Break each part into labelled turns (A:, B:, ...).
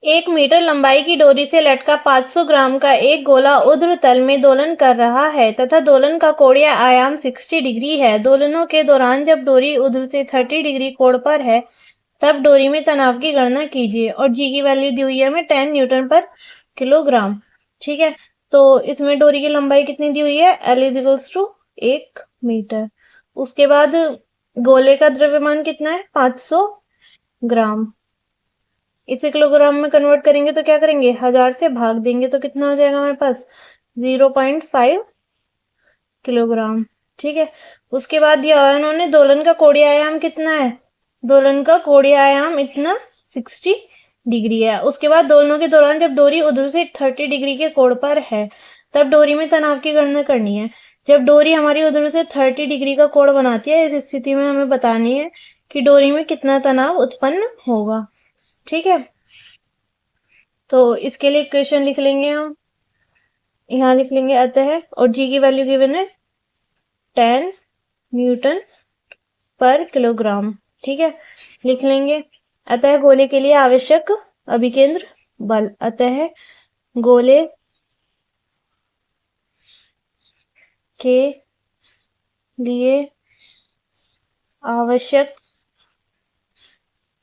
A: 1 metre लंबाई की डोरी से लटका 500 ग्राम का एक गोला ऊर्ध्व तल में दोलन कर रहा है तथा दोलन का कोणीय आयाम 60 डिग्री है। दोलनों के दौरान जब डोरी ऊर्ध्व से 30 डिग्री कोण पर है तब डोरी में तनाव की गणना कीजिए और जी की वैल्यू दी हुई है हमें 10 न्यूटन पर किलोग्राम। ठीक है, तो इसमें डोरी की लंबाई कितनी दी हुई है, L इज टू 1 मीटर। उसके बाद गोले का द्रव्यमान कितना है, 500 ग्राम। इसे किलोग्राम में कन्वर्ट करेंगे तो क्या करेंगे, 1000 से भाग देंगे तो कितना हो जाएगा हमारे पास, 0.5 किलोग्राम। ठीक है, उसके बाद दिया हुआ उन्होंने दोलन का कोणीय आयाम कितना है, दोलन का कोणीय आयाम इतना 60 डिग्री है। उसके बाद दोलनों के दौरान जब डोरी उधर से 30 डिग्री के कोण पर है तब डोरी में तनाव की गणना करनी है। जब डोरी हमारी उधर से 30 डिग्री का कोण बनाती है, इस स्थिति में हमें बतानी है कि डोरी में कितना तनाव उत्पन्न होगा। ठीक है, तो इसके लिए इक्वेशन लिख लेंगे हम, यहाँ लिख लेंगे अतः, और जी की वैल्यू गिवन है 10 न्यूटन पर किलोग्राम। ठीक है, लिख लेंगे अतः गोले के लिए आवश्यक अभिकेंद्र बल, अतः गोले के लिए आवश्यक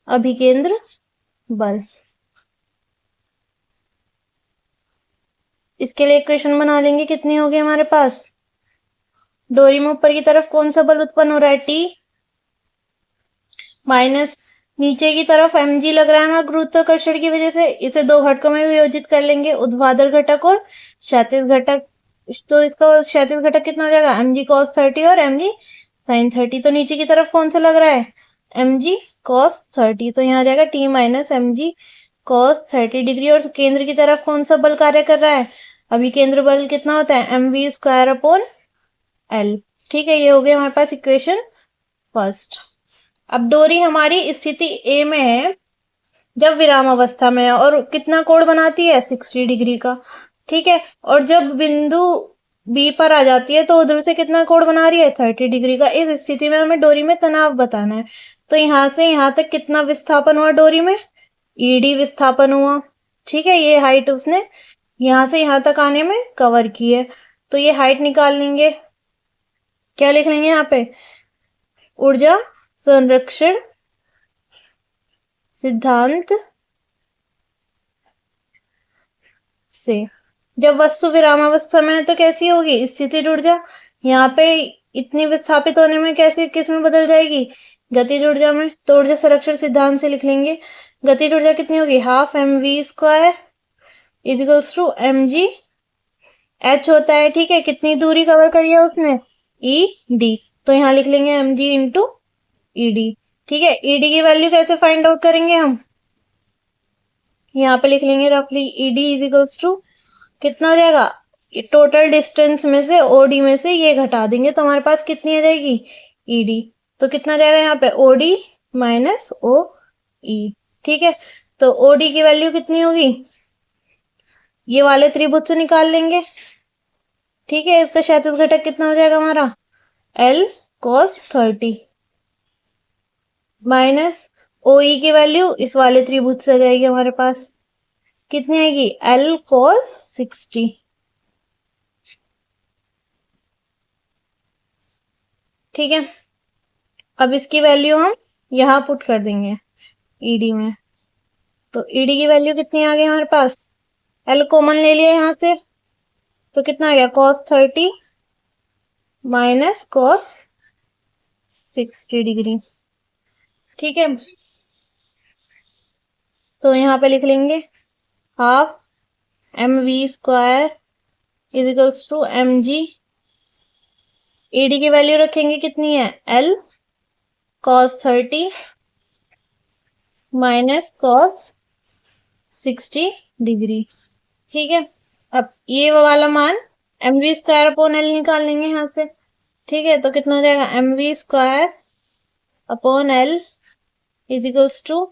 A: अभिकेंद्र बल। इसके लिए इक्वेशन बना लेंगे, कितनी होगी हमारे पास, डोरी में ऊपर की तरफ कौन सा बल उत्पन्न हो रहा है, टी, माइनस नीचे की तरफ mg लग रहा है हमारा गुरुत्वाकर्षण की वजह से, इसे दो घटकों में वियोजित कर लेंगे, ऊर्ध्वाधर घटक और क्षैतिज घटक। तो इसका क्षैतिज घटक कितना हो जाएगा, mg cos 30 और mg sin 30। तो नीचे की तरफ कौन सा लग रहा है, mg cos 30, तो यहाँ आ जाएगा t minus mg cos 30 degree. और केंद्र की तरफ कौन सा बल कार्य कर रहा है, अभी केंद्र बल कितना होता है, mv स्क्वायर अपॉन l। ठीक है, ये हो गया हमारे पास इक्वेशन फर्स्ट। अब डोरी हमारी स्थिति ए में है जब विराम अवस्था में है और कितना कोण बनाती है, 60 डिग्री का। ठीक है, और जब बिंदु बी पर आ जाती है तो उधर से कितना कोण बना रही है, 30 डिग्री का। इस स्थिति में हमें डोरी में तनाव बताना है। तो यहाँ से यहाँ तक कितना विस्थापन हुआ डोरी में, ईडी विस्थापन हुआ। ठीक है, ये हाइट उसने यहाँ से यहाँ तक आने में कवर की है, तो ये हाइट निकाल लेंगे। क्या लिख लेंगे यहाँ पे, ऊर्जा संरक्षण सिद्धांत से जब वस्तु विरामावस्था में है तो कैसी होगी, स्थितिज ऊर्जा यहाँ पे इतनी विस्थापित होने में कैसे किस में बदल जाएगी, गतिज ऊर्जा में। तो ऊर्जा संरक्षण सिद्धांत से लिख लेंगे, गतिज ऊर्जा कितनी होगी, half mv square equals to mg, h होता है। ठीक है, कितनी दूरी कवर करी है उसने, ed, तो यहाँ लिख लेंगे mg इंटू ed। ठीक है, ed की वैल्यू कैसे फाइंड आउट करेंगे हम, यहाँ पे लिख लेंगे रफली ed इजिकल्स टू कितना हो जाएगा, टोटल डिस्टेंस में से ओडी में से ये घटा देंगे तो हमारे पास कितनी आ जाएगी, ईडी। तो कितना जाएगा यहाँ पे, ओडी माइनस ओ ई। ठीक है, तो ओडी की वैल्यू कितनी होगी, ये वाले त्रिभुज से निकाल लेंगे। ठीक है, इसका क्षैतिज घटक कितना हो जाएगा हमारा, एल cos 30 माइनस ओ ई की वैल्यू इस वाले त्रिभुज से आ जाएगी हमारे पास, कितनी आएगी, L cos 60। ठीक है, अब इसकी वैल्यू हम यहाँ पुट कर देंगे ईडी में, तो ईडी की वैल्यू कितनी आ गई हमारे पास, एल कॉमन ले लिया यहाँ से तो कितना आ गया, cos 30 माइनस cos 60 डिग्री। ठीक है, तो यहाँ पे लिख लेंगे half mv square equals to mg, ED की वैल्यू रखेंगे कितनी है, L cos 30 minus cos 60 degree. ठीक है, अब ये वाला मान mv स्क्वायर अपॉन l निकाल लेंगे यहाँ से। ठीक है, तो कितना हो जाएगा, mv square upon l equals to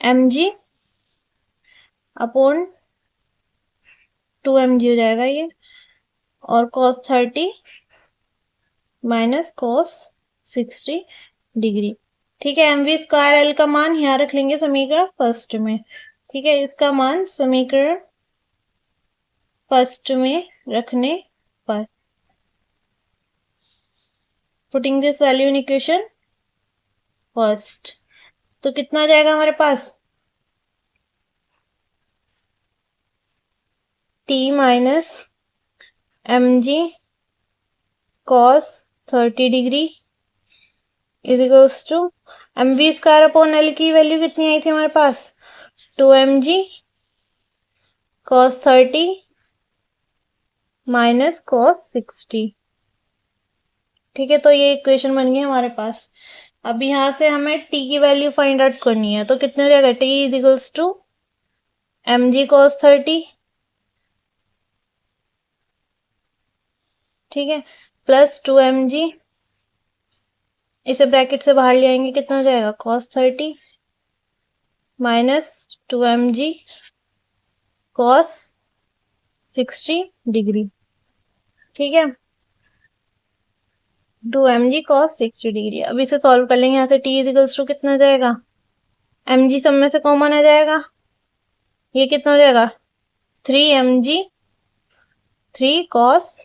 A: mg upon 2mg हो जाएगा ये, और cos 30 माइनस cos 60 डिग्री। ठीक है। mv स्क्वायर एल का मान यहाँ रख लेंगे समीकरण फर्स्ट में। ठीक है, इसका मान समीकरण फर्स्ट में रखने पर, putting this value in equation first, तो कितना आ जाएगा हमारे पास t minus mg cos 30 degree is equals to mv square upon L की वैल्यू कितनी आई थी हमारे पास 2mg cos 30 माइनस cos 60। ठीक है, तो ये इक्वेशन बन गई हमारे पास। अब यहाँ से हमें t की वैल्यू फाइंड आउट करनी है, तो कितने हो जाएगा t is equals to mg cos 30, ठीक है, प्लस 2mg, इसे ब्रैकेट से बाहर ले आएंगे, कितना हो जाएगा cos 30 minus 2mg cos 60 degree. ठीक है, 2mg cos 60 डिग्री। अब इसे सॉल्व कर लेंगे, यहाँ से t इक्वल्स टू कितना हो जाएगा mg सब में से कॉमन आ जाएगा, ये कितना हो जाएगा 3mg 3 cos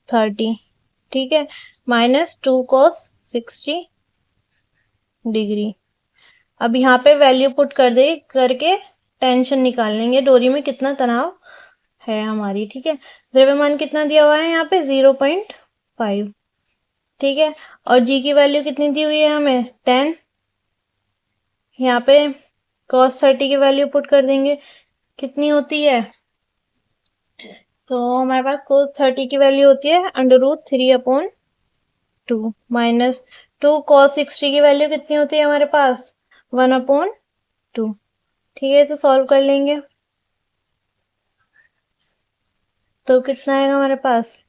A: 30, ठीक है, माइनस 2 cos 60 डिग्री। अब यहाँ पे वैल्यू पुट कर दे करके टेंशन निकाल लेंगे, डोरी में कितना तनाव है हमारी। ठीक है, द्रव्यमान कितना दिया हुआ है यहाँ पे 0.5, ठीक है, और जी की वैल्यू कितनी दी हुई है हमें 10। यहाँ पे cos 30 की वैल्यू पुट कर देंगे, कितनी होती है, तो हमारे पास cos 30 की वैल्यू होती है √3/2 माइनस 2 cos 60 की वैल्यू कितनी होती है हमारे पास 1/2। ठीक है, इसे सॉल्व कर लेंगे, तो कितना आएगा हमारे पास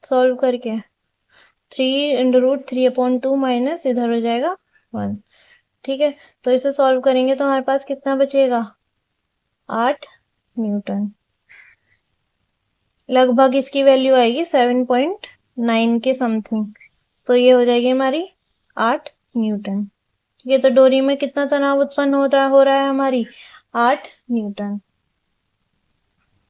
A: सॉल्व करके 3√3/2 माइनस इधर हो जाएगा 1। ठीक है, तो इसे सॉल्व करेंगे तो हमारे पास कितना बचेगा 8 न्यूटन। लगभग इसकी वैल्यू आएगी 7.9 के समथिंग, तो ये हो जाएगी हमारी 8 न्यूटन। ठीक है, तो डोरी में कितना तनाव उत्पन्न हो रहा है हमारी 8 न्यूटन।